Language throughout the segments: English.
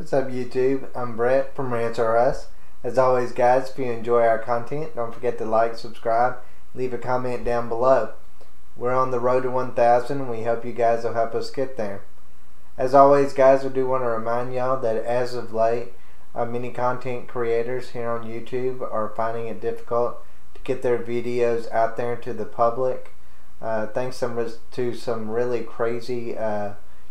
What's up, YouTube? I'm Brett from Rants. As always, guys, if you enjoy our content, don't forget to like, subscribe, leave a comment down below. We're on the road to 1,000 and we hope you guys will help us get there. As always, guys, I do want to remind y'all that as of late, many content creators here on YouTube are finding it difficult to get their videos out there to the public. Thanks to some really crazy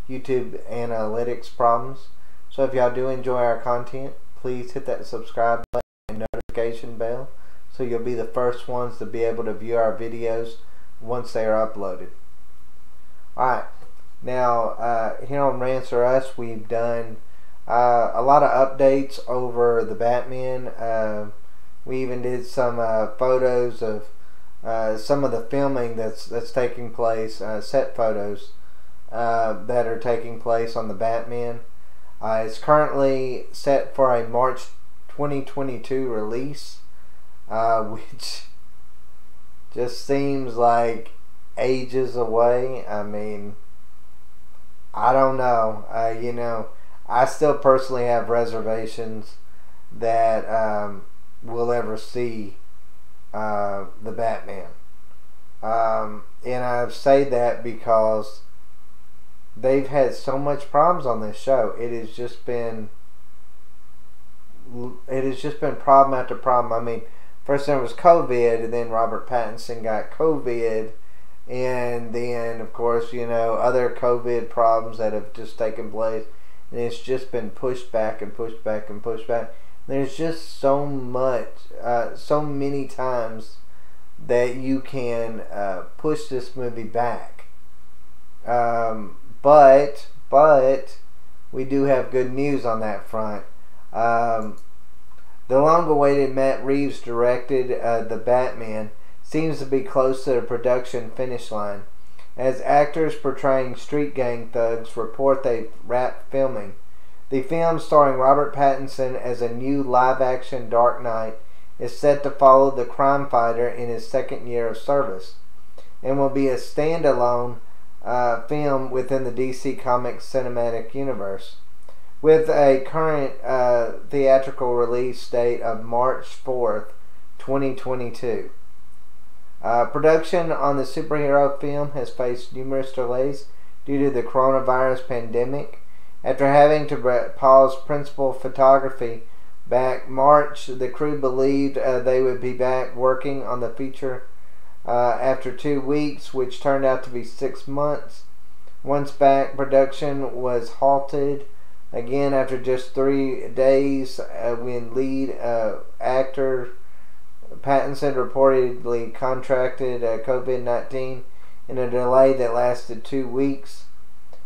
YouTube analytics problems. So if y'all do enjoy our content, please hit that subscribe button and notification bell so you'll be the first ones to be able to view our videos once they are uploaded. Alright, now here on Rants or Us, we've done a lot of updates over the Batman. We even did some photos of some of the filming that's taking place, set photos that are taking place on the Batman. It's currently set for a March 2022 release, which just seems like ages away. I mean, I don't know. You know, I still personally have reservations that we'll ever see the Batman. And I say that because they've had so much problems on this show. It has just been problem after problem. I mean, first there was COVID, and then Robert Pattinson got COVID, and then of course, you know, other COVID problems that have just taken place, and it's just been pushed back and pushed back and pushed back. There's just so much, so many times that you can push this movie back. But we do have good news on that front. The long-awaited Matt Reeves directed The Batman seems to be close to the production finish line, as actors portraying street gang thugs report they've wrapped filming. The film, starring Robert Pattinson as a new live-action Dark Knight, is set to follow the crime fighter in his second year of service, and will be a standalone film within the DC Comics cinematic universe, with a current theatrical release date of March 4th, 2022. Production on the superhero film has faced numerous delays due to the coronavirus pandemic. After having to pause principal photography back March, the crew believed they would be back working on the feature after 2 weeks, which turned out to be 6 months. Once back, production was halted again after just 3 days when lead actor Pattinson reportedly contracted COVID-19 in a delay that lasted 2 weeks.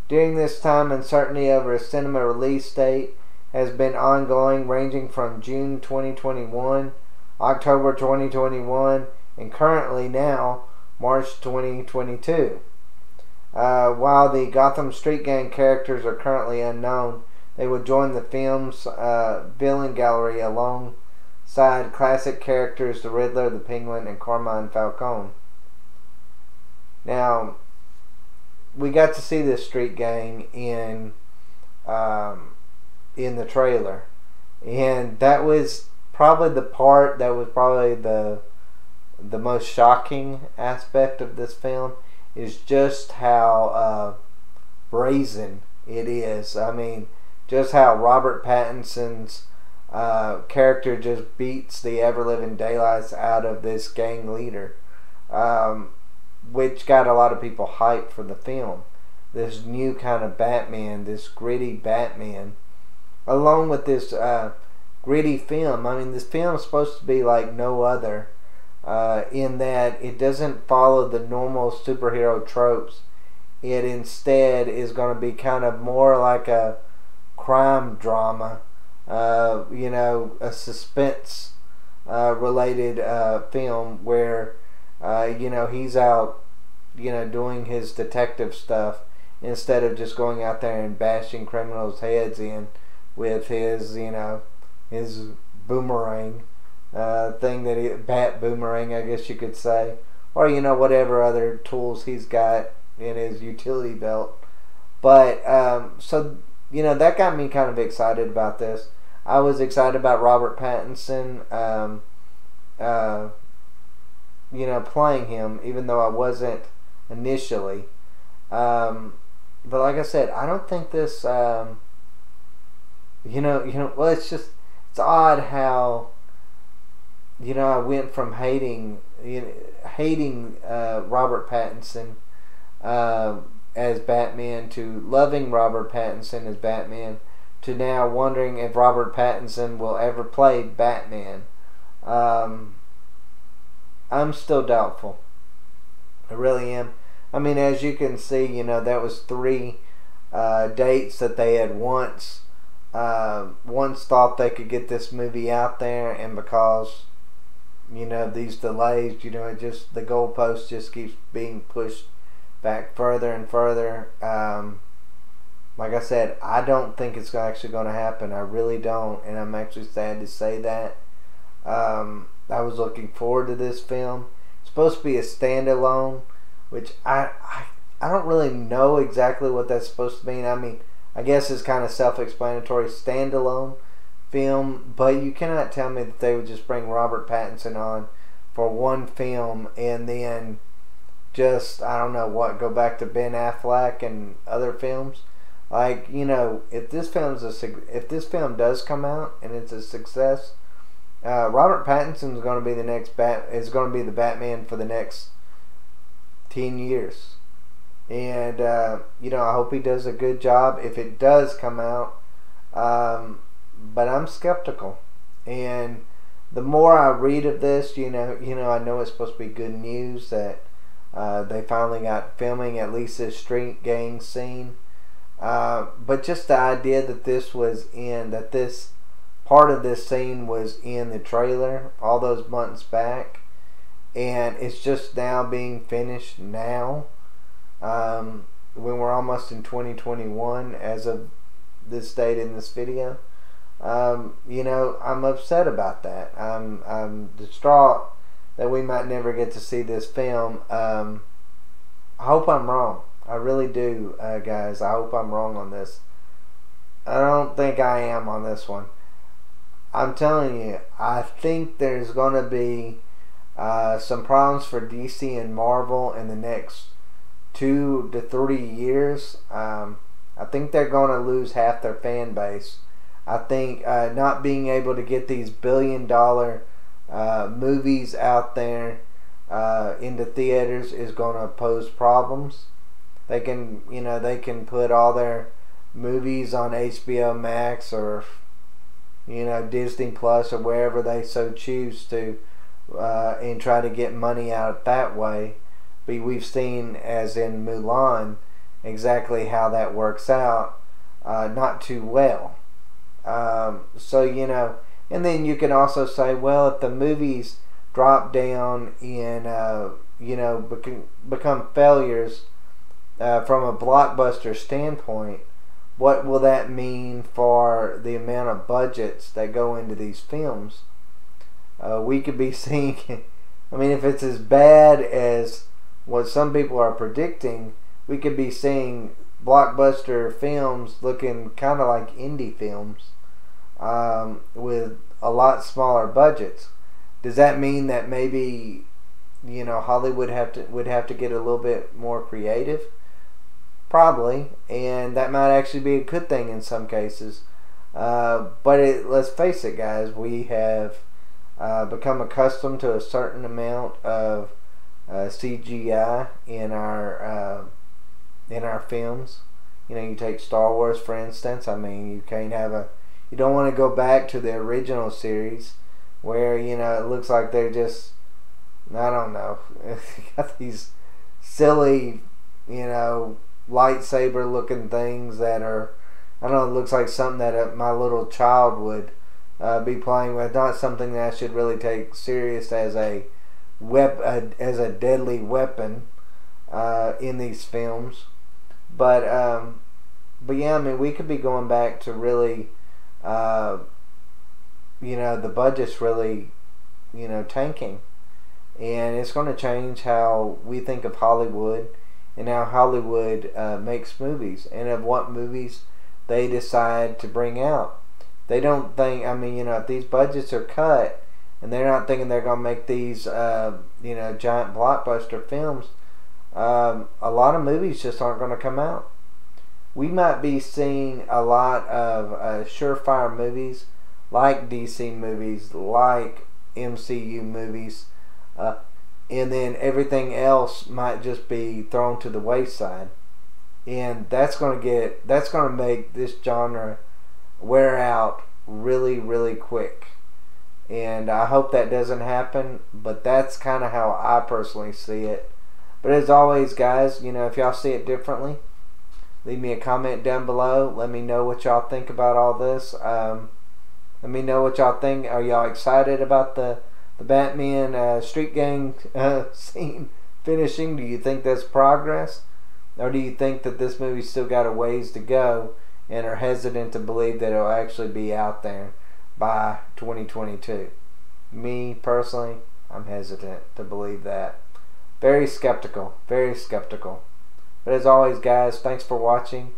During this time, uncertainty over a cinema release date has been ongoing, ranging from June 2021, October 2021, and currently now March 2022. While the Gotham Street Gang characters are currently unknown, they will join the film's villain gallery alongside classic characters the Riddler, the Penguin, and Carmine Falcone. Now, we got to see this street gang in the trailer, and that was probably the part that was probably the most shocking aspect of this film, is just how brazen it is. I mean, just how Robert Pattinson's character just beats the ever-living daylights out of this gang leader, which got a lot of people hyped for the film. This new kind of Batman, this gritty Batman, along with this gritty film. I mean, this film is supposed to be like no other, in that it doesn't follow the normal superhero tropes. It instead is going to be kind of more like a crime drama, you know, a suspense related film where you know, he's out, you know, doing his detective stuff instead of just going out there and bashing criminals' heads in with his, you know, his boomerang thing that he, bat boomerang, I guess you could say, or, you know, whatever other tools he's got in his utility belt. But so that got me kind of excited about this. I was excited about Robert Pattinson, uh, playing him, even though I wasn't initially. But like I said, I don't think this. Well, it's odd how I went from hating Robert Pattinson as Batman to loving Robert Pattinson as Batman to now wondering if Robert Pattinson will ever play Batman. I'm still doubtful. I really am. I mean, as you can see, that was 3 dates that they had once thought they could get this movie out there, and because these delays, it just, the goalpost just keeps being pushed back further and further. Like I said, I don't think it's actually going to happen. I really don't, and I'm actually sad to say that. I was looking forward to this film. It's supposed to be a standalone, which I don't really know exactly what that's supposed to mean. I mean, I guess it's kind of self-explanatory, standalone film, but you cannot tell me that they would just bring Robert Pattinson on for one film and then just, I don't know what, go back to Ben Affleck and other films. Like, if this film does come out and it's a success, Robert Pattinson is going to be the Batman for the next 10 years. And I hope he does a good job if it does come out. But I'm skeptical, and the more I read of this, I know it's supposed to be good news that they finally got filming at least this street gang scene. But just the idea that this part of this scene was in the trailer all those months back, and it's just now being finished now, when we're almost in 2021 as of this date in this video. I'm upset about that. I'm distraught that we might never get to see this film. I hope I'm wrong. I really do, guys. I hope I'm wrong on this. I don't think I am on this one. I'm telling you, I think there's going to be some problems for DC and Marvel in the next 2 to 3 years. I think they're going to lose half their fan base. I think not being able to get these billion-dollar movies out there into theaters is going to pose problems. They can put all their movies on HBO Max or Disney Plus or wherever they so choose to, and try to get money out that way. But we've seen, as in Mulan, exactly how that works out. Not too well. And then you can also say, well, if the movies drop down and become failures from a blockbuster standpoint, what will that mean for the amount of budgets that go into these films? We could be seeing, I mean, if it's as bad as what some people are predicting, we could be seeing blockbuster films looking kind of like indie films, with a lot smaller budgets. Does that mean that maybe Hollywood would have to get a little bit more creative? Probably, and that might actually be a good thing in some cases. But let's face it, guys, we have become accustomed to a certain amount of CGI in our films. You take Star Wars, for instance. I mean, you don't want to go back to the original series where it looks like they're just, I don't know, got these silly lightsaber looking things that are, I don't know, it looks like something that my little child would be playing with, not something that I should really take serious as a deadly weapon in these films. But yeah, I mean, we could be going back to really the budget's really tanking, and it's going to change how we think of Hollywood and how Hollywood makes movies, and of what movies they decide to bring out. They don't think, I mean, if these budgets are cut and they're not thinking they're going to make these, giant blockbuster films, a lot of movies just aren't going to come out. We might be seeing a lot of surefire movies like DC movies, like MCU movies, and then everything else might just be thrown to the wayside. And that's going to make this genre wear out really, really quick. And I hope that doesn't happen, but that's kind of how I personally see it. But as always, guys, if y'all see it differently, leave me a comment down below. Let me know what y'all think about all this. Let me know what y'all think. Are y'all excited about the Batman street gang scene finishing? Do you think that's progress? Or do you think that this movie's still got a ways to go and are hesitant to believe that it'll actually be out there by 2022? Me, personally, I'm hesitant to believe that. Very skeptical. Very skeptical. But as always, guys, thanks for watching.